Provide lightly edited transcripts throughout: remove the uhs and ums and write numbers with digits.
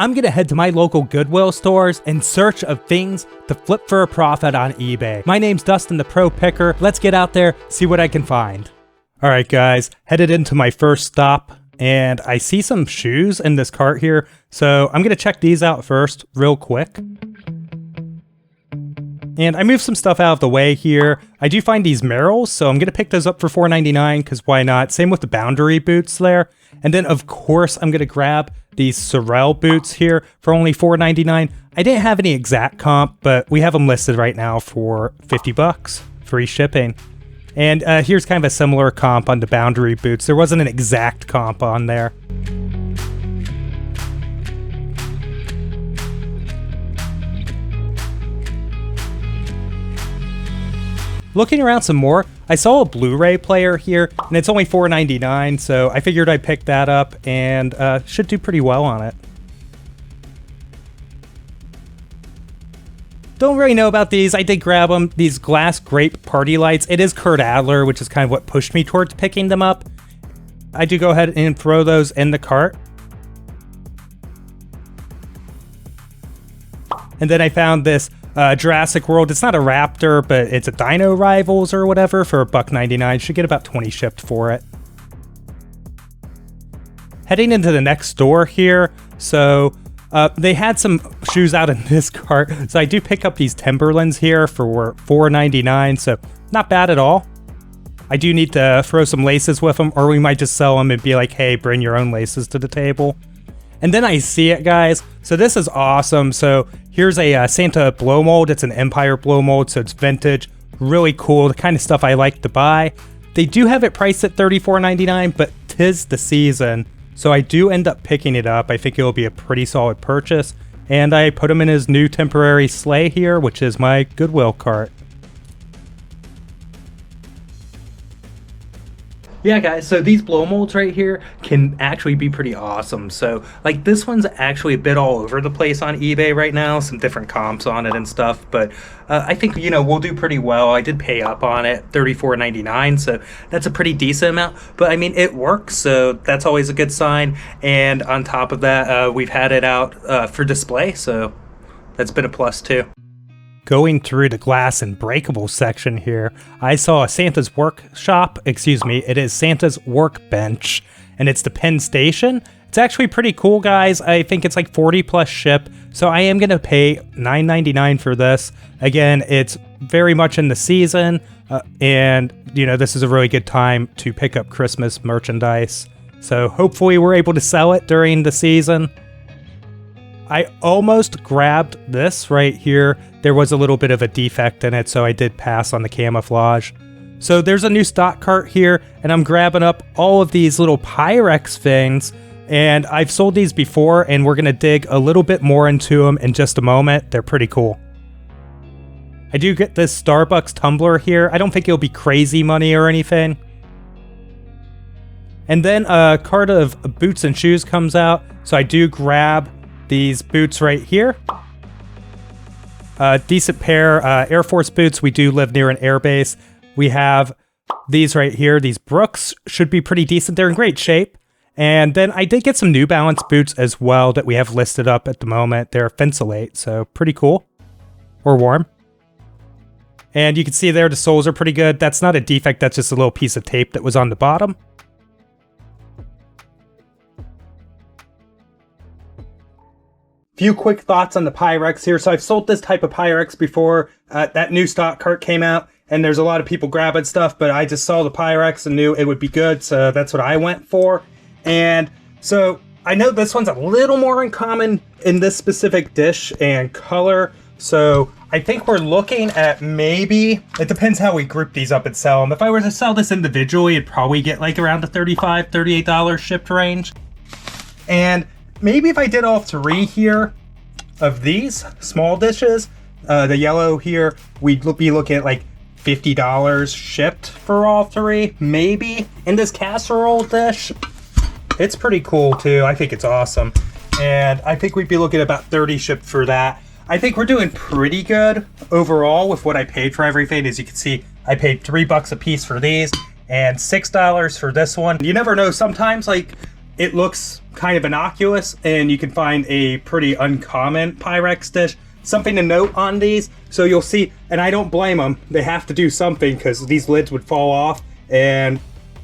I'm gonna head to my local Goodwill stores in search of things to flip for a profit on eBay. My name's Dustin, the Pro Picker. Let's get out there, see what I can find. All right, guys, headed into my first stop, and I see some shoes in this cart here, so I'm gonna check these out first, real quick. And I moved some stuff out of the way here. I do find these Merrells, so I'm gonna pick those up for $4.99, because why not? Same with the Boundary boots there. And then, of course, I'm gonna grab these Sorel boots here for only $4.99. I didn't have any exact comp, but we have them listed right now for 50 bucks, free shipping. And here's kind of a similar comp on the Boundary boots. There wasn't an exact comp on there. Looking around some more, I saw a Blu-ray player here, and it's only $4.99, so I figured I'd pick that up, and should do pretty well on it. Don't really know about these. I did grab them. These glass grape party lights. It is Kurt Adler, which is kind of what pushed me towards picking them up. I do go ahead and throw those in the cart. And then I found this Jurassic World. It's not a Raptor, but it's a Dino Rivals or whatever for $1.99. Should get about 20 shipped for it. Heading into the next store here. So they had some shoes out in this cart. So I do pick up these Timberlands here for $4.99. So not bad at all. I do need to throw some laces with them, or we might just sell them and be like, hey, bring your own laces to the table. And then I see it, guys. So this is awesome. So here's a Santa blow mold. It's an Empire blow mold, so it's vintage. Really cool, the kind of stuff I like to buy. They do have it priced at $34.99, but 'tis the season. So I do end up picking it up. I think it'll be a pretty solid purchase. And I put him in his new temporary sleigh here, which is my Goodwill cart. Yeah, guys, so these blow molds right here can actually be pretty awesome. So, like, this one's actually a bit all over the place on eBay right now, some different comps on it and stuff, but I think, you know, we'll do pretty well. I did pay up on it, $34.99, so that's a pretty decent amount, but I mean, it works, so that's always a good sign. And on top of that, we've had it out for display, so that's been a plus too. Going through the glass and breakable section here, I saw a Santa's workshop, it is Santa's workbench, and it's the Penn Station. It's actually pretty cool, guys. I think it's like 40 plus ship, so I am gonna pay $9.99 for this. Again, it's very much in the season, and you know, this is a really good time to pick up Christmas merchandise. So hopefully we're able to sell it during the season. I almost grabbed this right here. There was a little bit of a defect in it, so I did pass on the camouflage. So there's a new stock cart here, and I'm grabbing up all of these little Pyrex things, and I've sold these before, and we're gonna dig a little bit more into them in just a moment. They're pretty cool. I do get this Starbucks tumbler here. I don't think it'll be crazy money or anything. And then a cart of boots and shoes comes out, so I do grab these boots right here. Decent pair, Air Force boots. We do live near an air base. We have these right here. These Brooks should be pretty decent. They're in great shape. And then I did get some New Balance boots as well that we have listed up at the moment. They're Fensolate, so pretty cool. Or warm. And you can see there the soles are pretty good. That's not a defect, that's just a little piece of tape that was on the bottom. Few quick thoughts on the Pyrex here. So I've sold this type of Pyrex before. That new stock cart came out, and there's a lot of people grabbing stuff, but I just saw the Pyrex and knew it would be good, so that's what I went for. And so I know this one's a little more uncommon in this specific dish and color, so I think we're looking at maybe, it depends how we group these up and sell them. If I were to sell this individually, it'd probably get like around the $35, $38 shipped range. And maybe if I did all three here of these small dishes, the yellow here, we'd be looking at like $50 shipped for all three, maybe. In this casserole dish, it's pretty cool too. I think it's awesome. And I think we'd be looking at about 30 shipped for that. I think we're doing pretty good overall with what I paid for everything. As you can see, I paid $3 a piece for these and $6 for this one. You never know, sometimes like it looks kind of innocuous, and you can find a pretty uncommon pyrex dish. Something to note on these, so you'll see, and I don't blame them, they have to do something because these lids would fall off and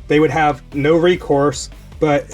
they would have no recourse. But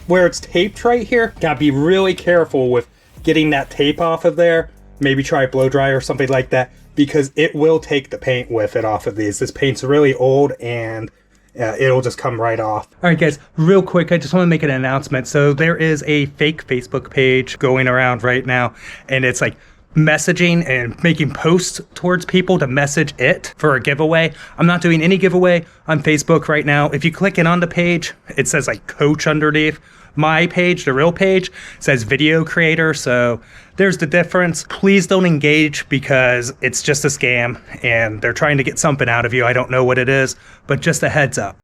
where it's taped right here, gotta be really careful with getting that tape off of there. Maybe try a blow dryer or something like that, because it will take the paint with it off of these. This paint's really old, and it'll just come right off. All right, guys, real quick, I just want to make an announcement. So there is a fake Facebook page going around right now, and it's like messaging and making posts towards people to message it for a giveaway. I'm not doing any giveaway on Facebook right now. If you click in on the page, it says like coach underneath. My page, the real page, says video creator. So there's the difference. Please don't engage, because it's just a scam and they're trying to get something out of you. I don't know what it is, but just a heads up.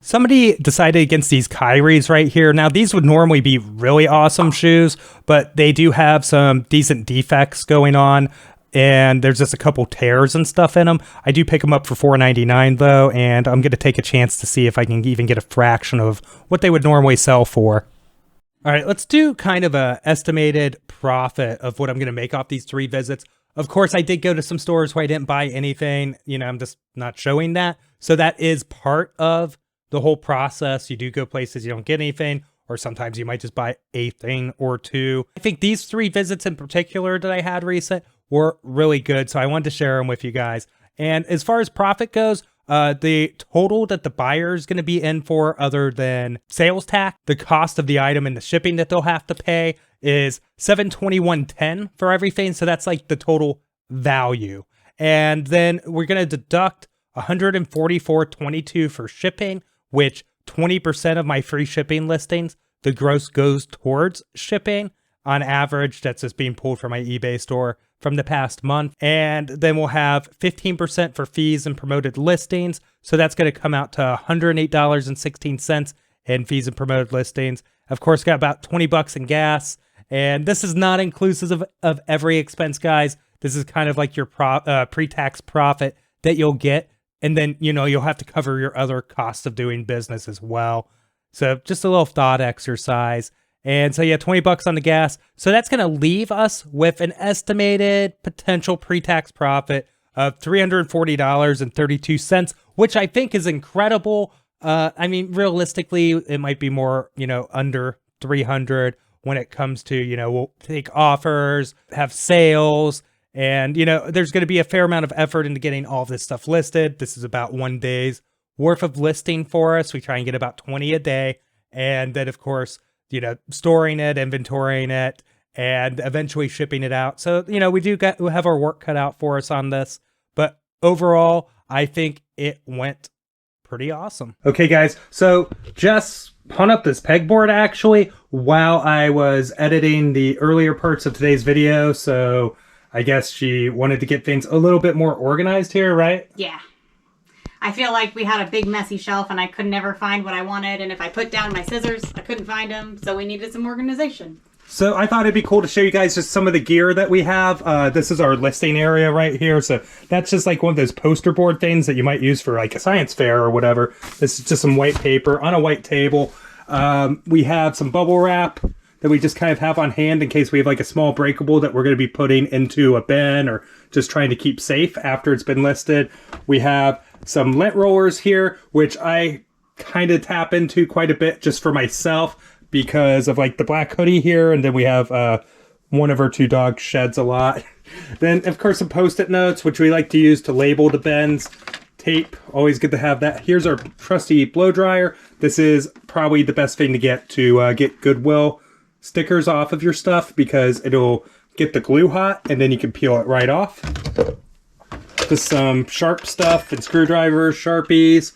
Somebody decided against these Kyries right here. Now, these would normally be really awesome shoes, but they do have some decent defects going on, and there's just a couple tears and stuff in them. I do pick them up for $4.99 though, and I'm going to take a chance to see if I can even get a fraction of what they would normally sell for. All right, let's do kind of a estimated profit of what I'm going to make off these 3 visits. Of course, I did go to some stores where I didn't buy anything. You know, I'm just not showing that. So that is part of the whole process. You do go places you don't get anything, or sometimes you might just buy a thing or 2. I think these 3 visits in particular that I had recent were really good, so I wanted to share them with you guys. And as far as profit goes, the total that the buyer is going to be in for, other than sales tax, the cost of the item and the shipping that they'll have to pay, is $721.10 for everything. So that's like the total value. And then we're going to deduct $144.22 for shipping, which 20% of my free shipping listings, the gross goes towards shipping. On average, that's just being pulled from my eBay store from the past month. And then we'll have 15% for fees and promoted listings. So that's going to come out to $108.16 in fees and promoted listings. Of course, got about $20 in gas. And this is not inclusive of every expense, guys. This is kind of like your pre-tax profit that you'll get. And then, you know, you'll have to cover your other costs of doing business as well. So just a little thought exercise. And so, yeah, $20 on the gas. So that's going to leave us with an estimated potential pre-tax profit of $340.32, which I think is incredible. I mean, realistically, it might be more, you know, under 300 when it comes to, you know, we'll take offers, have sales. And, you know, there's going to be a fair amount of effort into getting all of this stuff listed. This is about 1 day's worth of listing for us. We try and get about 20 a day. And then, of course, you know, storing it, inventorying it, and eventually shipping it out. So, you know, we have our work cut out for us on this. But overall, I think it went pretty awesome. Okay, guys. So Jess hung up this pegboard actually while I was editing the earlier parts of today's video. So I guess she wanted to get things a little bit more organized here, right? Yeah. I feel like we had a big messy shelf and I could never find what I wanted. And if I put down my scissors, I couldn't find them. So we needed some organization. So I thought it'd be cool to show you guys just some of the gear that we have. This is our listing area right here. So that's just like one of those poster board things that you might use for like a science fair or whatever. This is just some white paper on a white table. We have some bubble wrap that we just kind of have on hand in case we have like a small breakable that we're going to be putting into a bin or just trying to keep safe after it's been listed. We have some lint rollers here, which I kind of tap into quite a bit just for myself because of like the black hoodie here. And then we have one of our 2 dogs sheds a lot. Then, of course, some Post-it notes, which we like to use to label the bins. Tape, always good to have that. Here's our trusty blow dryer. This is probably the best thing to get Goodwill stickers off of your stuff because it'll get the glue hot and then you can peel it right off. Just some sharp stuff and screwdrivers, Sharpies.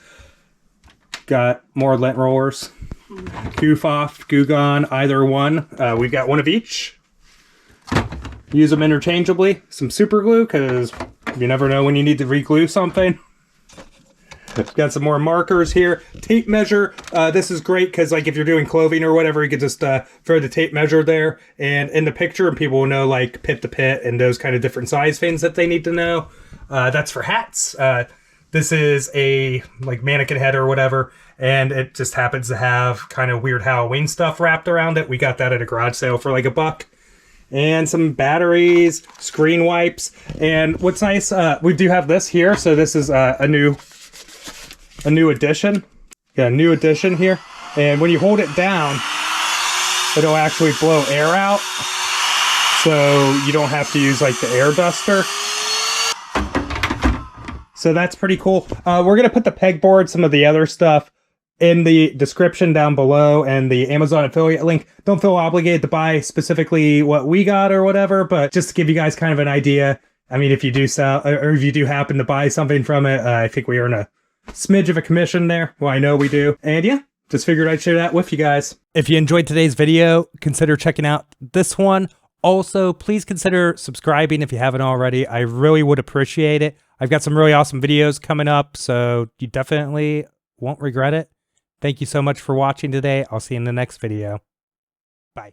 Got more lint rollers. Goof off, Goo Gone, either one. We've got one of each. Use them interchangeably. Some super glue because you never know when you need to re-glue something. Got some more markers here. Tape measure. This is great because like if you're doing clothing or whatever, you could just throw the tape measure there and in the picture and people will know like pit to pit and those kind of different size things that they need to know. That's for hats. This is a like mannequin head or whatever, and it just happens to have kind of weird Halloween stuff wrapped around it. We got that at a garage sale for like $1. And some batteries, screen wipes, and what's nice, we do have this here. So this is a new addition. Yeah, a new addition here. And when you hold it down, it'll actually blow air out, so you don't have to use like the air duster. So that's pretty cool. We're gonna put the pegboard, some of the other stuff, in the description down below, and the Amazon affiliate link. Don't feel obligated to buy specifically what we got or whatever, but just to give you guys kind of an idea. I mean, if you do sell, or if you do happen to buy something from it, I think we earn a smidge of a commission there. Well, I know we do. And yeah, just figured I'd share that with you guys. If you enjoyed today's video, consider checking out this one. Also, please consider subscribing if you haven't already. I really would appreciate it. I've got some really awesome videos coming up, so you definitely won't regret it. Thank you so much for watching today. I'll see you in the next video.